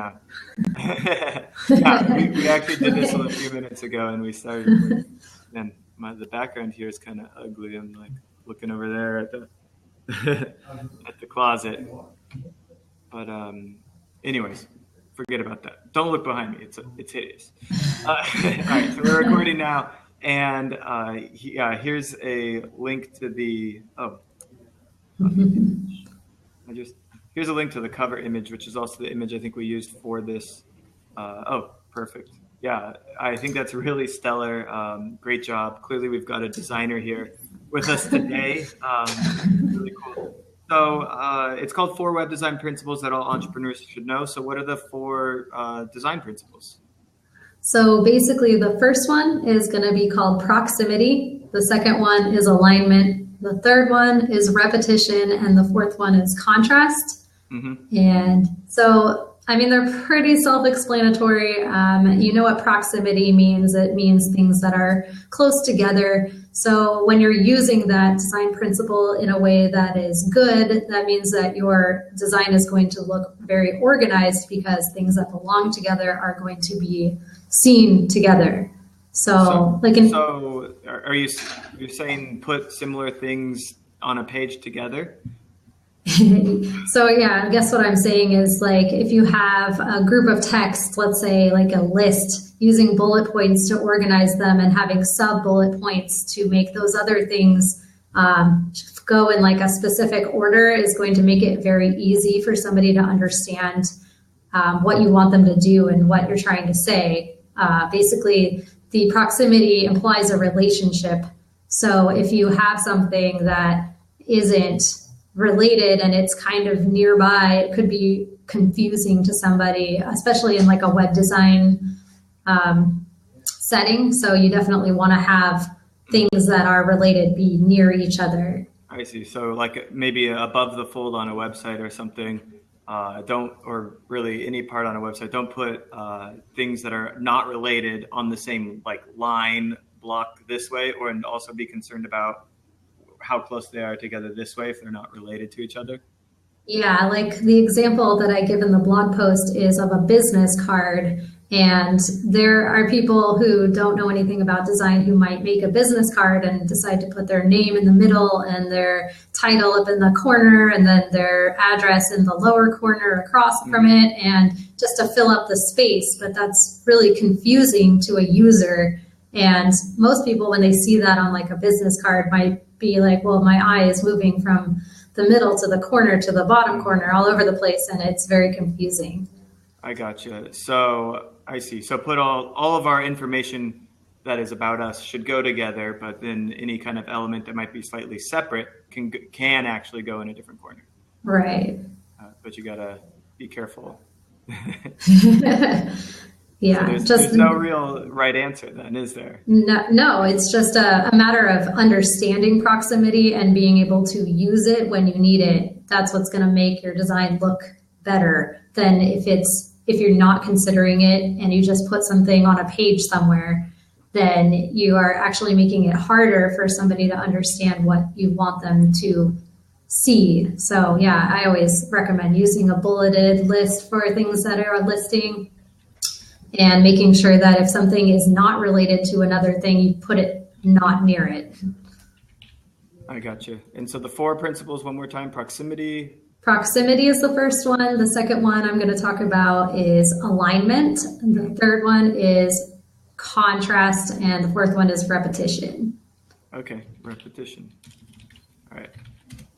Yeah. Yeah, we actually did this a few minutes ago, and we started. And the background here is kind of ugly. I'm like looking over there at the at the closet. But anyways, forget about that. Don't look behind me. It's hideous. All right, so we're recording now, and here's a link to the here's a link to the cover image, which is also the image I think we used for this. Perfect. Yeah, I think that's really stellar. Great job. Clearly, we've got a designer here with us today. Really cool. So it's called 4 Web Design Principles that all entrepreneurs should know. So what are the 4 design principles? So basically, the first one is going to be called proximity. The second one is alignment. The third one is repetition. And the fourth one is contrast. Mm-hmm. And so, I mean, they're pretty self-explanatory. You know what proximity means. It means things that are close together. So when you're using that design principle in a way that is good, that means that your design is going to look very organized because things that belong together are going to be seen together. So are you saying put similar things on a page together? So yeah, I guess what I'm saying is, like, if you have a group of text, let's say like a list, using bullet points to organize them and having sub bullet points to make those other things go in like a specific order is going to make it very easy for somebody to understand what you want them to do and what you're trying to say. Basically, the proximity implies a relationship. So if you have something that isn't related and it's kind of nearby, it could be confusing to somebody, especially in like a web design setting. So you definitely want to have things that are related be near each other. I see. So like maybe above the fold on a website or something, or really any part on a website, don't put things that are not related on the same like line block this way, and also be concerned about how close they are together this way if they're not related to each other. Yeah, like the example that I give in the blog post is of a business card. And there are people who don't know anything about design who might make a business card and decide to put their name in the middle and their title up in the corner and then their address in the lower corner across from it, and just to fill up the space. But that's really confusing to a user. And most people, when they see that on like a business card, might be like, well, my eye is moving from the middle to the corner to the bottom corner all over the place, and it's very confusing. I gotcha. So I see. So put all of our information that is about us should go together, but then any kind of element that might be slightly separate can actually go in a different corner. Right. But you gotta be careful. Yeah, so there's no real right answer then, is there? No, it's just a matter of understanding proximity and being able to use it when you need it. That's what's going to make your design look better than if you're not considering it and you just put something on a page somewhere. Then you are actually making it harder for somebody to understand what you want them to see. So yeah, I always recommend using a bulleted list for things that are a listing, and making sure that if something is not related to another thing, you put it not near it. I got you. And so the 4 principles, one more time: proximity. Proximity is the first one. The second one I'm going to talk about is alignment. And the third one is contrast. And the fourth one is repetition. Okay, repetition. All right,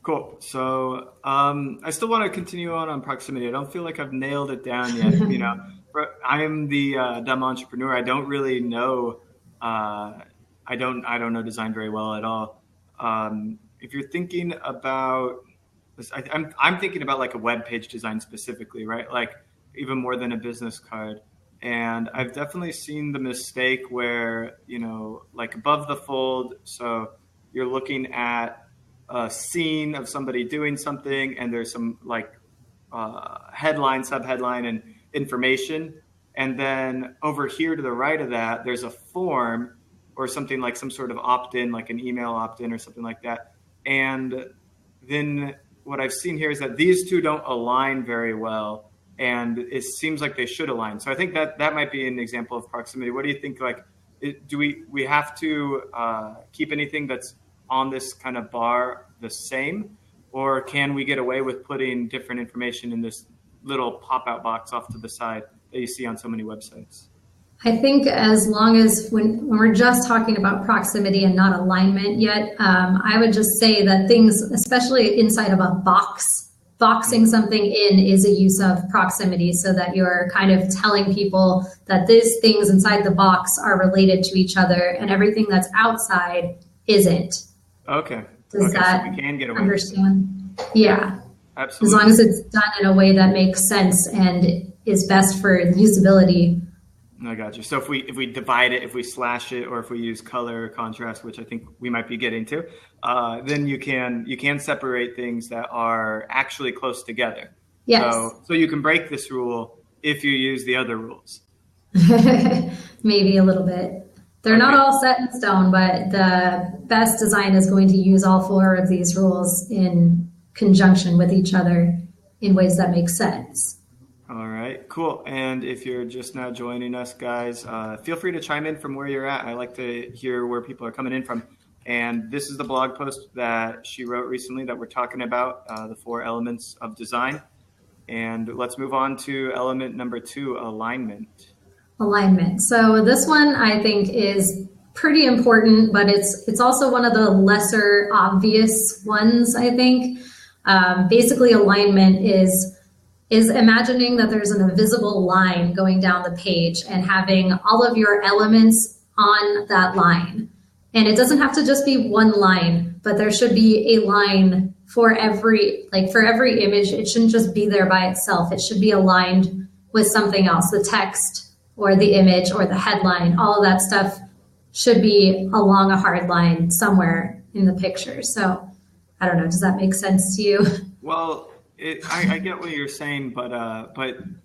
cool. So I still want to continue on proximity. I don't feel like I've nailed it down yet, you know. I'm the dumb entrepreneur. I don't really know. I don't know design very well at all. If you're thinking about, I'm thinking about like a web page design specifically, right? Like even more than a business card. And I've definitely seen the mistake where, you know, like above the fold. So you're looking at a scene of somebody doing something, and there's some like headline, subheadline, and information. And then over here to the right of that, there's a form or something like some sort of opt-in, like an email opt-in or something like that. And then what I've seen here is that these two don't align very well. and it seems like they should align. So I think that might be an example of proximity. What do you think? Like, do we have to keep anything that's on this kind of bar the same, or can we get away with putting different information in this little pop-out box off to the side that you see on so many websites? I think as long as when we're just talking about proximity and not alignment yet, I would just say that things, especially inside of a box, boxing something in is a use of proximity, so that you're kind of telling people that these things inside the box are related to each other and everything that's outside isn't. Okay. Does that so we can get away understand? Yeah. Absolutely. As long as it's done in a way that makes sense and is best for usability. I got you. So if we divide it, if we slash it, or if we use color or contrast, which I think we might be getting to, then you can separate things that are actually close together. Yes. So you can break this rule if you use the other rules. Maybe a little bit. They're not all set in stone, but the best design is going to use all 4 of these rules in conjunction with each other in ways that make sense. All right, cool. And if you're just now joining us, guys, feel free to chime in from where you're at. I like to hear where people are coming in from. And this is the blog post that she wrote recently that we're talking about, the 4 elements of design. And let's move on to element number 2, alignment. Alignment. So this one I think is pretty important, but it's also one of the lesser obvious ones, I think. Basically, alignment is imagining that there's an invisible line going down the page and having all of your elements on that line. And it doesn't have to just be one line, but there should be a line for every image. It shouldn't just be there by itself. It should be aligned with something else, the text or the image or the headline. All of that stuff should be along a hard line somewhere in the picture. So I don't know, does that make sense to you? Well, I get what you're saying, but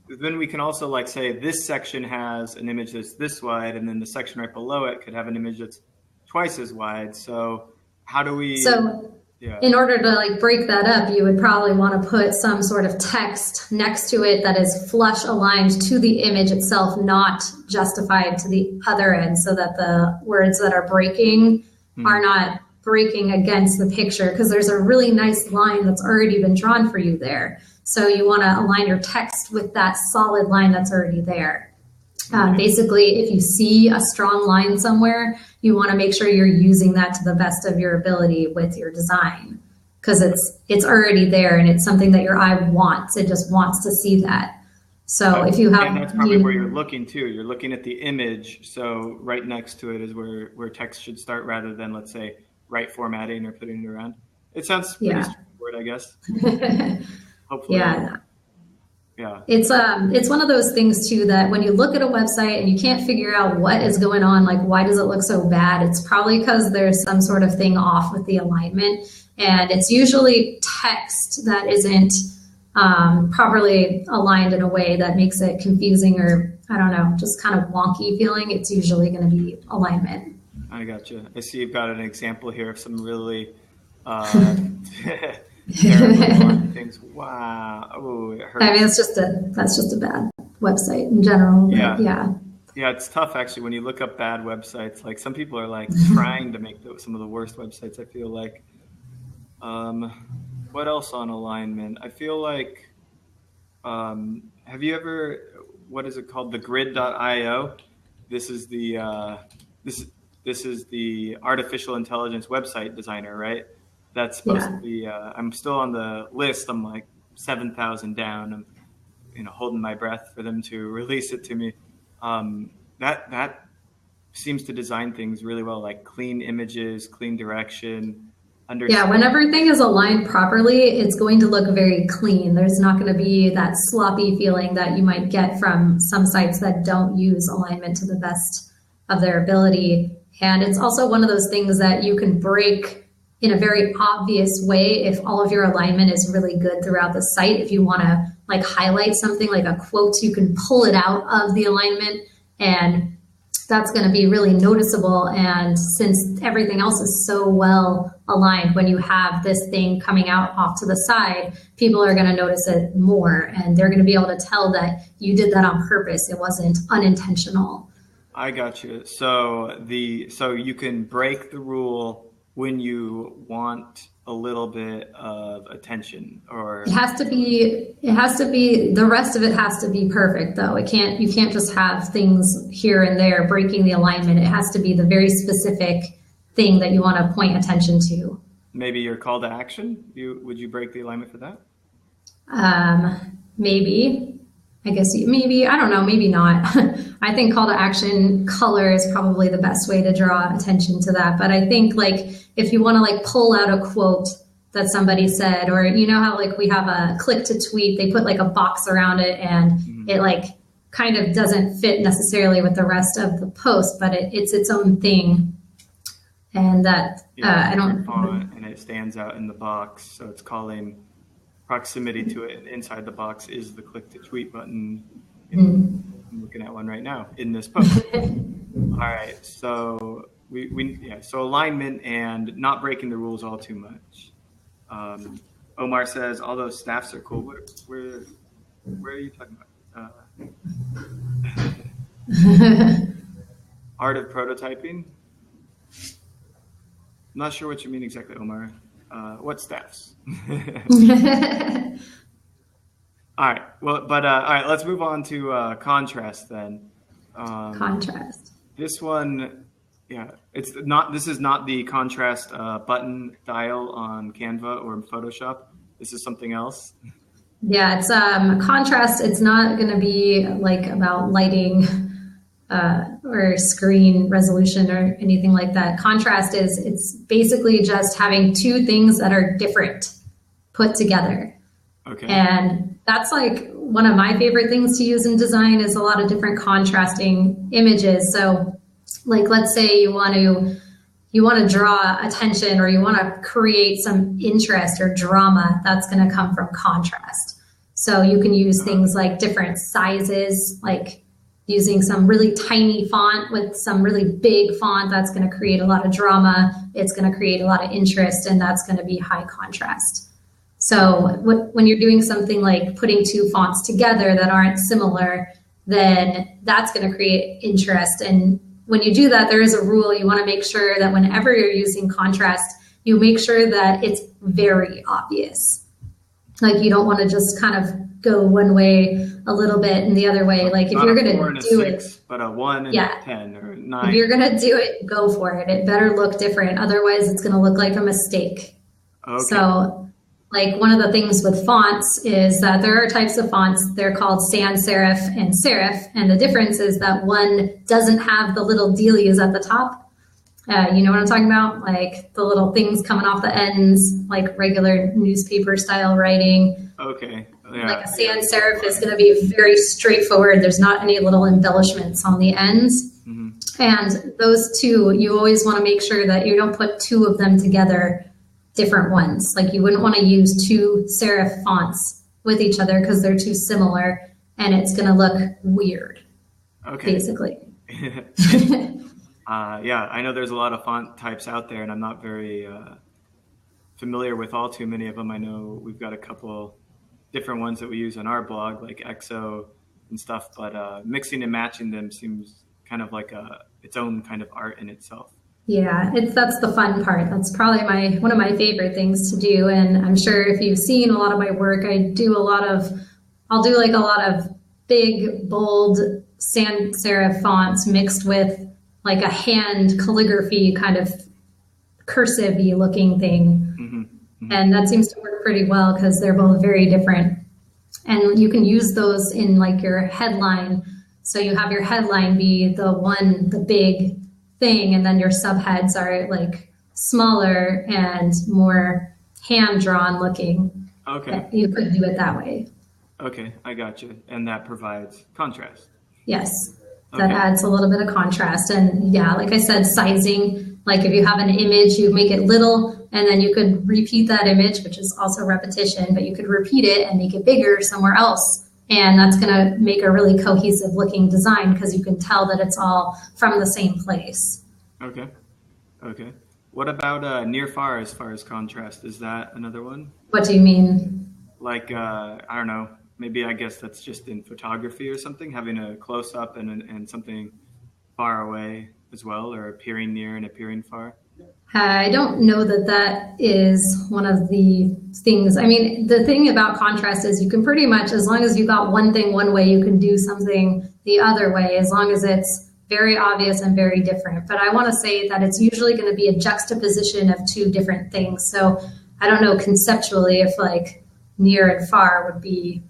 then we can also like say this section has an image that's this wide, and then the section right below it could have an image that's twice as wide. So how do we? In order to like break that up, you would probably want to put some sort of text next to it that is flush aligned to the image itself, not justified to the other end, so that the words that are breaking are not breaking against the picture, because there's a really nice line that's already been drawn for you there. So you want to align your text with that solid line that's already there. Basically, if you see a strong line somewhere, you want to make sure you're using that to the best of your ability with your design, because it's already there and it's something that your eye wants. It just wants to see that. So if you have, and that's probably where you're looking too. You're looking at the image. So right next to it is where text should start, rather than, let's say, right formatting or putting it around. It sounds pretty straightforward, I guess. Hopefully. Yeah. It's one of those things too, that when you look at a website and you can't figure out what is going on, like why does it look so bad? It's probably because there's some sort of thing off with the alignment, and it's usually text that isn't properly aligned in a way that makes it confusing, or I don't know, just kind of wonky feeling. It's usually going to be alignment. I got you. I see you've got an example here of some really terrible things. Wow. Oh, it hurts. I mean, that's just a bad website in general. Yeah, it's tough actually when you look up bad websites. Like some people are like trying to make some of the worst websites, I feel like. What else on alignment? I feel like, have you ever, what is it called? The grid.io. This is the this is the artificial intelligence website designer, right? That's supposed to be, I'm still on the list. I'm like 7,000 down. I'm, holding my breath for them to release it to me. That seems to design things really well, like clean images, clean direction. When everything is aligned properly, it's going to look very clean. There's not going to be that sloppy feeling that you might get from some sites that don't use alignment to the best of their ability. And it's also one of those things that you can break in a very obvious way if all of your alignment is really good throughout the site. If you want to like highlight something like a quote, you can pull it out of the alignment and that's going to be really noticeable. And since everything else is so well aligned, when you have this thing coming out off to the side, people are going to notice it more, and they're going to be able to tell that you did that on purpose. It wasn't unintentional. I got you. So you can break the rule when you want a little bit of attention, or it has to be, the rest of it has to be perfect though. You can't just have things here and there breaking the alignment. It has to be the very specific thing that you want to point attention to. Maybe your call to action, would you break the alignment for that? Maybe. I guess maybe, I don't know, maybe not. I think call to action color is probably the best way to draw attention to that. But I think like if you want to like pull out a quote that somebody said, or you know how like we have a click to tweet, they put like a box around it and it like kind of doesn't fit necessarily with the rest of the post, but it's its own thing. And that I don't. And it stands out in the box, so it's calling proximity to it, and inside the box is the click to tweet button. I'm looking at one right now in this post. All right, so so alignment and not breaking the rules all too much. Omar says all those staffs are cool. Where are you talking about? Art of prototyping. I'm not sure what you mean exactly, Omar. What staffs? All right. Well, but all right. Let's move on to contrast then. Contrast. This one, it's not. This is not the contrast button dial on Canva or Photoshop. This is something else. Yeah, it's contrast. It's not going to be like about lighting or screen resolution or anything like that. Contrast it's basically just having two things that are different put together. Okay. And that's like one of my favorite things to use in design is a lot of different contrasting images. So like, let's say you want to draw attention, or you want to create some interest or drama, that's going to come from contrast. So you can use things like different sizes, like using some really tiny font with some really big font. That's going to create a lot of drama. It's going to create a lot of interest, and that's going to be high contrast. So when you're doing something like putting two fonts together that aren't similar, then that's going to create interest. And when you do that, there is a rule. You want to make sure that whenever you're using contrast, you make sure that it's very obvious. Like you don't want to just kind of go one way a little bit and the other way. Like if you're going to do it, but a 1 and a 10 or 9. If you're going to do it, go for it. It better look different. Otherwise, it's going to look like a mistake. Okay. So like one of the things with fonts is that there are types of fonts. They're called sans serif and serif. And the difference is that one doesn't have the little dealies at the top. You know what I'm talking about? Like the little things coming off the ends, like regular newspaper style writing. Okay. Yeah. Like a sans serif is going to be very straightforward. There's not any little embellishments on the ends. Mm-hmm. And those two, you always want to make sure that you don't put two of them together, different ones. Like you wouldn't want to use two serif fonts with each other because they're too similar, and it's going to look weird. Okay. Basically. Yeah, I know there's a lot of font types out there, and I'm not very familiar with all too many of them. I know we've got a couple different ones that we use on our blog, like EXO and stuff, but mixing and matching them seems kind of like its own kind of art in itself. Yeah, that's the fun part. That's probably one of my favorite things to do. And I'm sure if you've seen a lot of my work, I'll do like a lot of big, bold sans serif fonts mixed with like a hand calligraphy kind of cursive-y looking thing. Mm-hmm. Mm-hmm. And that seems to work pretty well because they're both very different. And you can use those in like your headline. So you have your headline be the big thing, and then your subheads are like smaller and more hand-drawn looking. Okay. You could do it that way. Okay, I got you. And that provides contrast. Yes. That adds a little bit of contrast. And yeah, like I said, sizing, like if you have an image, you make it little, and then you could repeat that image, which is also repetition, but you could repeat it and make it bigger somewhere else And that's going to make a really cohesive looking design because you can tell that it's all from the same place. Okay. Okay. What about near far as far as contrast? Is that another one? What do you mean? Like, I don't know, maybe I guess that's just in photography or something, having a close up and something far away as well, or appearing near and appearing far. I don't know that that is one of the things. I mean, the thing about contrast is you can pretty much, as long as you got one thing one way, you can do something the other way, as long as it's very obvious and very different. But I want to say that it's usually going to be a juxtaposition of two different things. So I don't know conceptually if like near and far would be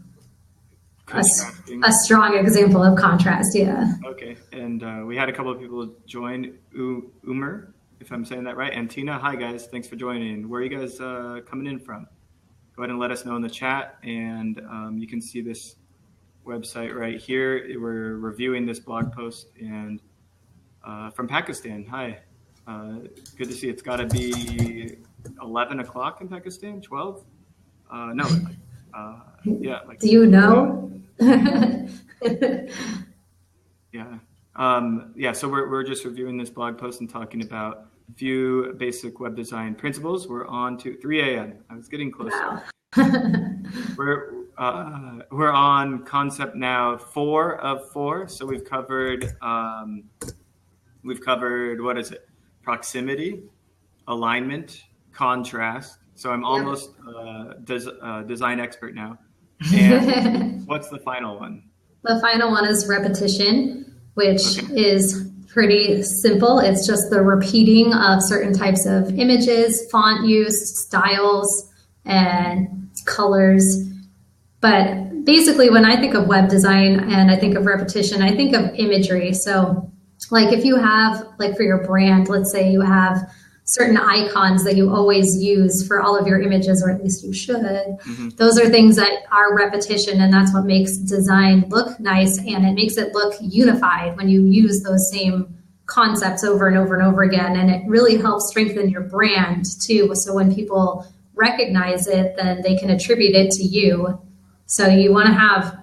a strong example of contrast. Yeah. Okay. And we had a couple of people join. Umer, if I'm saying that right, and Tina. Hi guys, thanks for joining. Where are you guys coming in from? Go ahead and let us know in the chat, and you can see this website right here. We're reviewing this blog post, and from Pakistan. Hi, good to see. It's got to be 11 o'clock in Pakistan. 12? No. Yeah. Like, do you know? Yeah. Yeah. So we're just reviewing this blog post and talking about a few basic web design principles. We're on to 3 a.m. I was getting closer. Wow. We're on concept now 4 of 4. So we've covered what is it? Proximity, alignment, contrast. So I'm almost design expert now. And what's the final one? The final one is repetition, which is pretty simple. It's just the repeating of certain types of images, font use, styles, and colors. But basically, when I think of web design and I think of repetition, I think of imagery. So like if you have, like for your brand, let's say you have certain icons that you always use for all of your images, or at least you should. Mm-hmm. Those are things that are repetition, and that's what makes design look nice, and it makes it look unified when you use those same concepts over and over and over again, and it really helps strengthen your brand too. So when people recognize it, then they can attribute it to you. So you want to have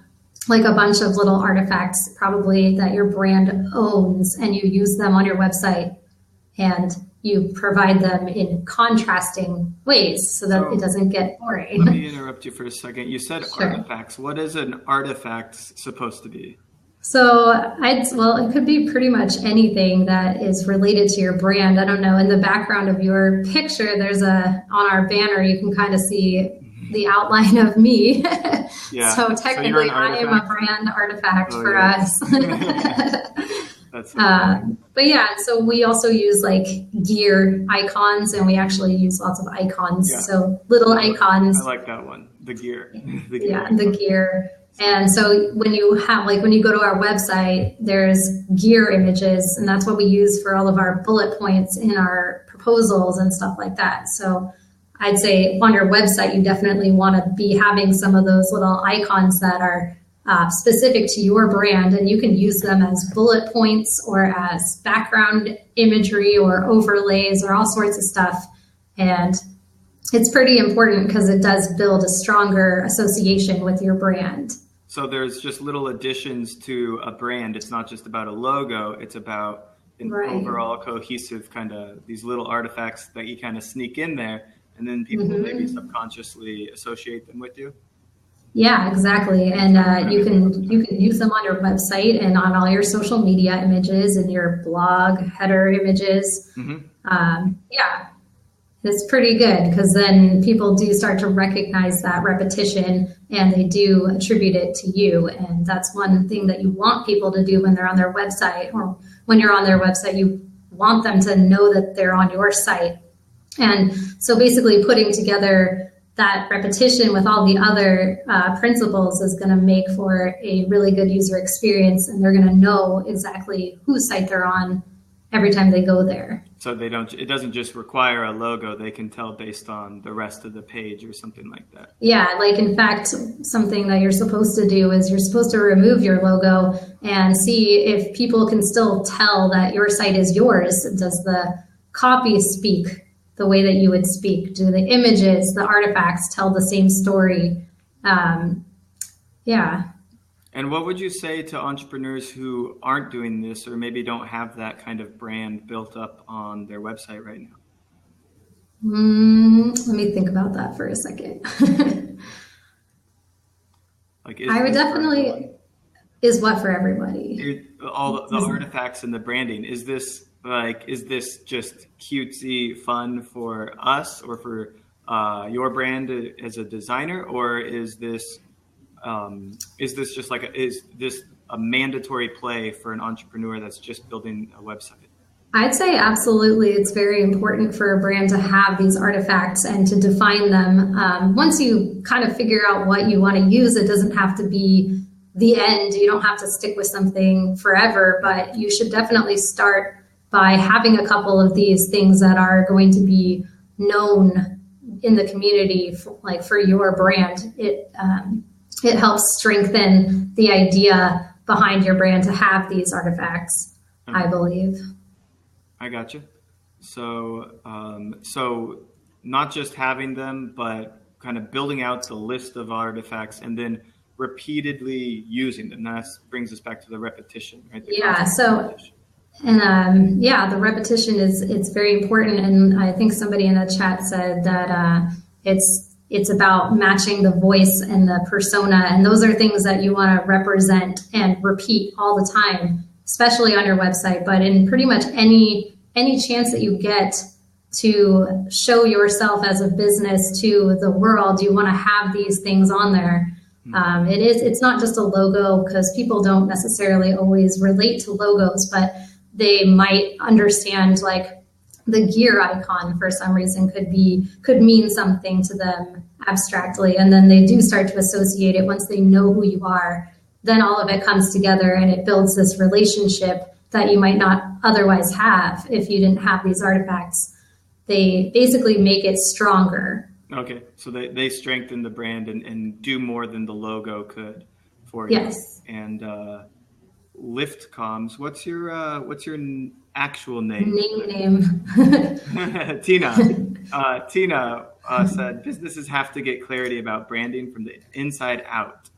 like a bunch of little artifacts probably that your brand owns, and you use them on your website, and you provide them in contrasting ways so that it doesn't get boring. Let me interrupt you for a second. You said artifacts. What is an artifact supposed to be? So it could be pretty much anything that is related to your brand. I don't know. In the background of your picture, on our banner, you can kind of see the outline of me. Yeah. So technically, I am a brand artifact for us. But yeah, so we also use like gear icons, and we actually use lots of icons. Yeah. So little icons. I like that one. The gear. The gear. And so when you go to our website, there's gear images, and that's what we use for all of our bullet points in our proposals and stuff like that. So I'd say on your website, you definitely want to be having some of those little icons that are specific to your brand, and you can use them as bullet points or as background imagery or overlays or all sorts of stuff. And it's pretty important because it does build a stronger association with your brand. So there's just little additions to a brand. It's not just about a logo. It's about an overall cohesive kind of these little artifacts that you kind of sneak in there, and then people maybe subconsciously associate them with you. Yeah, exactly. And you can use them on your website and on all your social media images and your blog header images. Yeah, it's pretty good because then people do start to recognize that repetition, and they do attribute it to you. And that's one thing that you want people to do when they're on their website, or when you're on their website, you want them to know that they're on your site. And so basically putting together that repetition with all the other principles is going to make for a really good user experience, and they're going to know exactly whose site they're on every time they go there. So it doesn't just require a logo. They can tell based on the rest of the page or something like that. Yeah, like in fact, something that you're supposed to do is you're supposed to remove your logo and see if people can still tell that your site is yours. Does the copy speak the way that you would speak? Do the images, the artifacts tell the same story? Yeah, And what would you say to entrepreneurs who aren't doing this or maybe don't have that kind of brand built up on their website right now? Let me think about that for a second. Like, I would definitely, is what for everybody? All the artifacts and the branding. Is this just cutesy fun for us or for your brand as a designer, or is this just is this a mandatory play for an entrepreneur that's just building a website? I'd say absolutely. It's very important for a brand to have these artifacts and to define them. Once you kind of figure out what you want to use, it doesn't have to be the end. You don't have to stick with something forever, but you should definitely start by having a couple of these things that are going to be known in the community, for your brand. It helps strengthen the idea behind your brand to have these artifacts, I believe. I got you. So not just having them, but kind of building out the list of artifacts and then repeatedly using them. That brings us back to the repetition, right? The repetition it's very important. And I think somebody in the chat said that it's about matching the voice and the persona. And those are things that you want to represent and repeat all the time, especially on your website, but in pretty much any chance that you get to show yourself as a business to the world, you want to have these things on there. It's not just a logo, because people don't necessarily always relate to logos, but they might understand like the gear icon for some reason could mean something to them abstractly. And then they do start to associate it once they know who you are. Then all of it comes together and it builds this relationship that you might not otherwise have if you didn't have these artifacts. They basically make it stronger. Okay, so they strengthen the brand and do more than the logo could for you. Yes. And Liftcoms, what's your actual name? Name. Tina said businesses have to get clarity about branding from the inside out.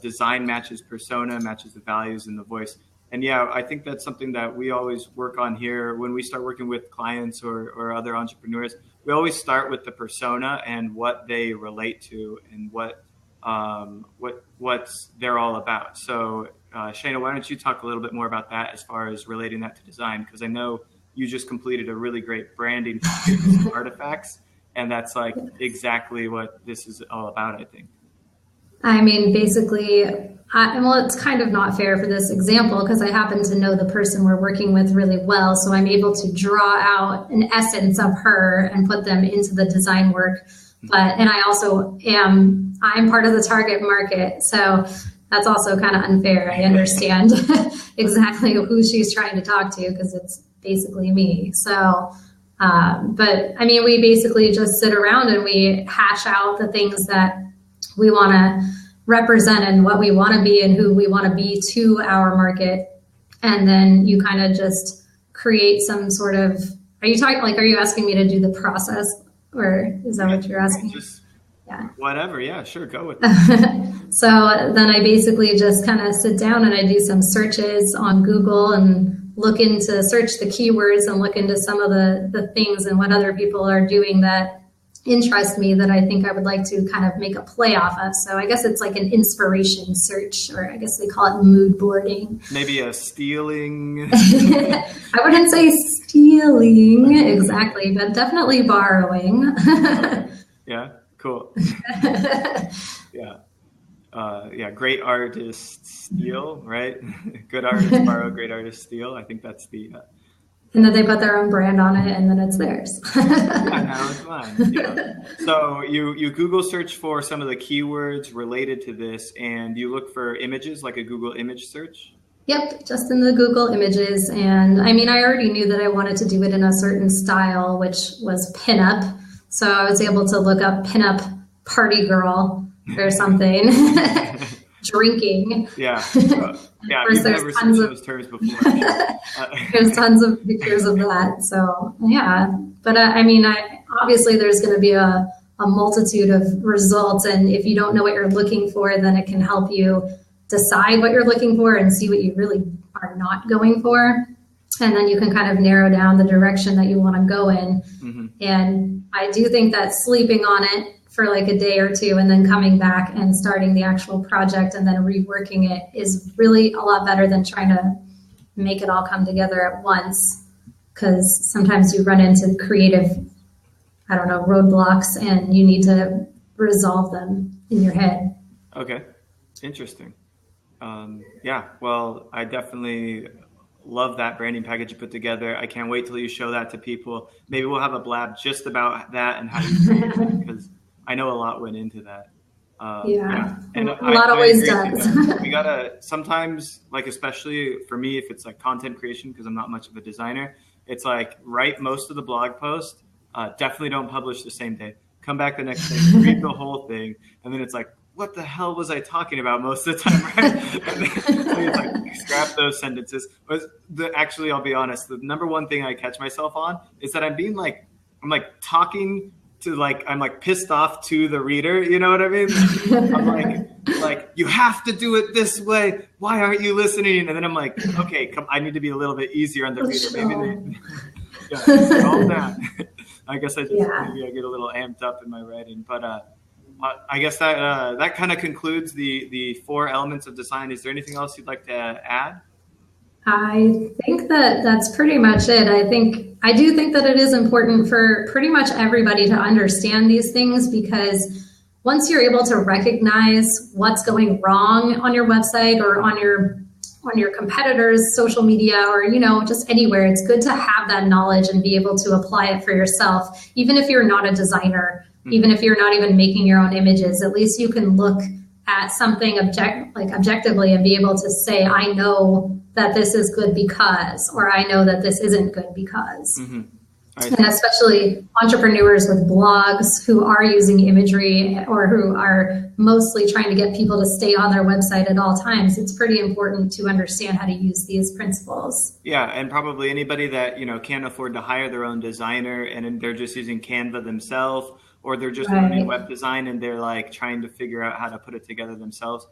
Design matches persona, matches the values and the voice. And yeah, I think that's something that we always work on here when we start working with clients or other entrepreneurs. We always start with the persona and what they relate to and what's they're all about. So Shana, why don't you talk a little bit more about that as far as relating that to design? Because I know you just completed a really great branding artifacts, and that's like exactly what this is all about, I think. I mean, basically, it's kind of not fair for this example because I happen to know the person we're working with really well. So I'm able to draw out an essence of her and put them into the design work. And I also I'm part of the target market. So that's also kind of unfair. I understand exactly who she's trying to talk to because it's basically me. So, but I mean, we basically just sit around and we hash out the things that we want to represent and what we want to be and who we want to be to our market. And then you kind of just create some sort of, are you asking me to do the process, or is that what you're asking? Yeah. Whatever. Yeah, sure. Go with it. So then I basically just kind of sit down and I do some searches on Google and search the keywords and look into some of the things and what other people are doing that interest me that I think I would like to kind of make a play off of. So I guess it's like an inspiration search, or I guess they call it mood boarding. Maybe a stealing. I wouldn't say stealing exactly, but definitely borrowing. Yeah, cool. Yeah. Great artists steal, right? Good artists borrow, great artists steal. I think that's the... And then they put their own brand on it, and then it's theirs. Yeah, now it's mine. Yeah. So you Google search for some of the keywords related to this, and you look for images, like a Google image search? Yep, just in the Google images. And I mean, I already knew that I wanted to do it in a certain style, which was pinup. So I was able to look up pinup party girl or something. Drinking. Yeah. Yeah, you've never seen those terms before. There's tons of pictures of that. So, yeah. But I mean, obviously there's going to be a multitude of results. And if you don't know what you're looking for, then it can help you decide what you're looking for and see what you really are not going for. And then you can kind of narrow down the direction that you want to go in. Mm-hmm. And I do think that sleeping on it for like a day or two and then coming back and starting the actual project and then reworking it is really a lot better than trying to make it all come together at once. Because sometimes you run into creative, I don't know, roadblocks, and you need to resolve them in your head. Okay, interesting. Yeah, well, I definitely love that branding package you put together. I can't wait till you show that to people. Maybe we'll have a blab just about that and how you create it, because I know a lot went into that. Yeah. And a lot always does. We gotta sometimes, like, especially for me, if it's like content creation, because I'm not much of a designer, it's like write most of the blog post. Definitely don't publish the same day. Come back the next day, read the whole thing, and then it's like, what the hell was I talking about most of the time, right? And then it's like, scrap those sentences. But actually, I'll be honest, the number one thing I catch myself on is that I'm talking to, like, I'm like pissed off to the reader, you know what I mean? I'm like, you have to do it this way. Why aren't you listening? And then I'm like, okay, I need to be a little bit easier on the reader. Maybe calm down. I guess maybe I get a little amped up in my writing, but I guess that kind of concludes the 4 elements of design. Is there anything else you'd like to add? I think that's pretty much it. I do think that it is important for pretty much everybody to understand these things, because once you're able to recognize what's going wrong on your website or on your competitors' social media, or, you know, just anywhere, it's good to have that knowledge and be able to apply it for yourself. Even if you're not a designer, even if you're not even making your own images, at least you can look at something objectively and be able to say, I know that this is good because, or I know that this isn't good because. Mm-hmm. And especially entrepreneurs with blogs who are using imagery or who are mostly trying to get people to stay on their website at all times, it's pretty important to understand how to use these principles. Yeah, and probably anybody that, you know, can't afford to hire their own designer and they're just using Canva themselves, or they're just learning web design and they're like trying to figure out how to put it together themselves.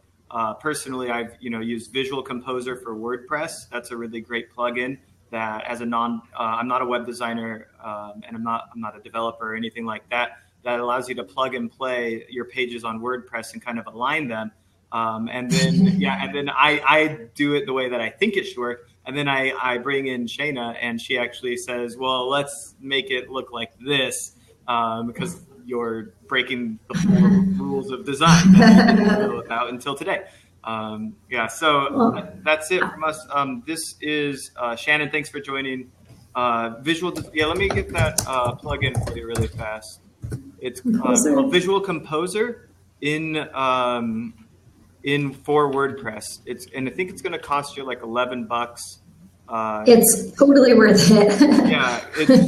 Personally, I've used Visual Composer for WordPress. That's a really great plugin that, as I'm not a web designer and I'm not a developer or anything like that. That allows you to plug and play your pages on WordPress and kind of align them. And then I do it the way that I think it should work. And then I bring in Shana, and she actually says, well, let's make it look like this, because you're breaking the 4 rules of design that you didn't know about until today. So that's it from us. This is Shannon. Thanks for joining. Let me get that plugin for you really fast. It's called Visual Composer in for WordPress. I think it's going to cost you like $11. It's totally worth it.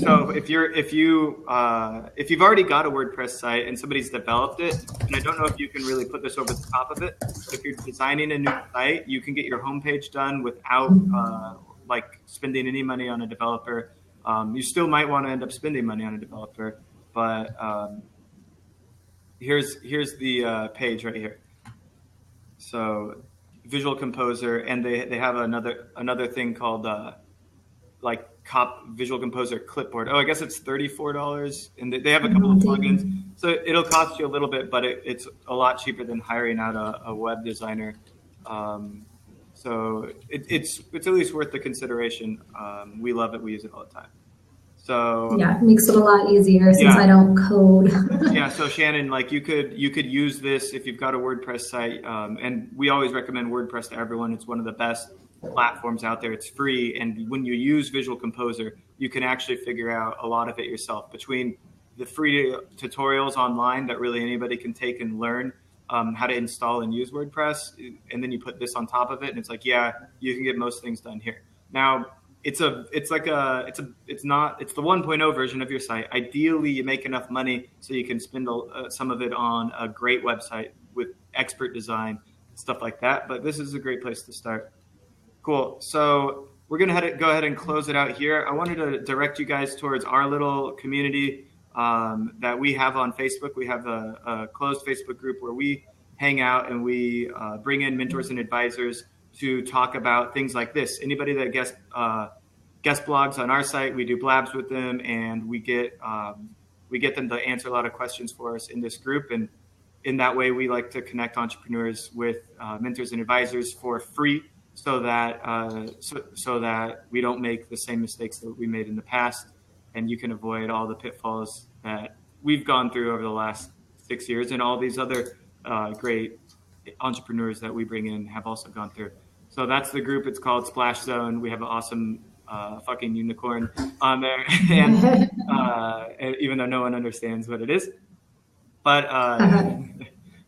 So if you've already got a WordPress site and somebody's developed it, and I don't know if you can really put this over the top of it, if you're designing a new site, you can get your homepage done without spending any money on a developer. You still might want to end up spending money on a developer, but here's the page right here. So Visual Composer, and they have another thing called Visual Composer Clipboard. I guess it's $34, and they have a couple of plugins, so it'll cost you a little bit, but it's a lot cheaper than hiring out a web designer. So it's at least worth the consideration. We love it. We use it all the time. So it makes it a lot easier since I don't code. So Shannon, you could use this if you've got a WordPress site, and we always recommend WordPress to everyone. It's one of the best platforms out there. It's free, and when you use Visual Composer, you can actually figure out a lot of it yourself between the free tutorials online that really anybody can take and learn how to install and use WordPress, and then you put this on top of it, and it's like, you can get most things done here. Now, it's the 1.0 version of your site. Ideally, you make enough money so you can spend some of it on a great website with expert design, stuff like that. But this is a great place to start. Cool. So we're going to go ahead and close it out here. I wanted to direct you guys towards our little community that we have on Facebook. We have a closed Facebook group where we hang out and we bring in mentors and advisors to talk about things like this. Anybody that guest blogs on our site, we do blabs with them, and we get them to answer a lot of questions for us in this group. And in that way, we like to connect entrepreneurs with mentors and advisors for free, so that we don't make the same mistakes that we made in the past, and you can avoid all the pitfalls that we've gone through over the last 6 years, and all these other great entrepreneurs that we bring in have also gone through. So that's the group. It's called Splash Zone. We have an awesome fucking unicorn on there, and even though no one understands what it is, but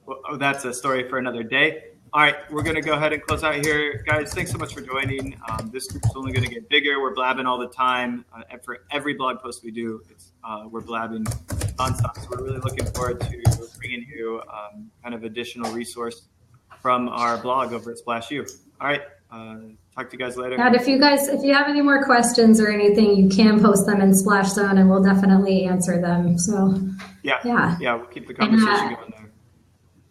well, that's a story for another day. All right, we're going to go ahead and close out here. Guys, thanks so much for joining. This group is only going to get bigger. We're blabbing all the time. For every blog post we do, we're blabbing nonstop. So we're really looking forward to bringing you kind of additional resource from our blog over at Splash U. All right, talk to you guys later. And if you have any more questions or anything, you can post them in Splash Zone, and we'll definitely answer them. So yeah, we'll keep the conversation going there.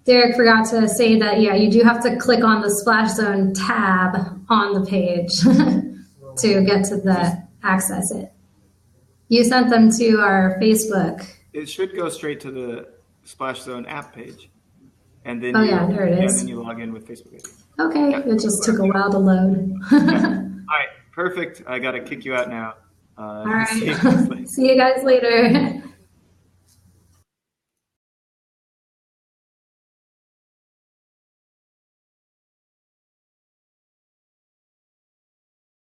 Derek forgot to say that, you do have to click on the Splash Zone tab on the page to get to access it. You sent them to our Facebook. It should go straight to the Splash Zone app page. And then there it is. And then you log in with Facebook. Okay, it just took a while to load. All right, perfect. I got to kick you out now. All right. See you guys later.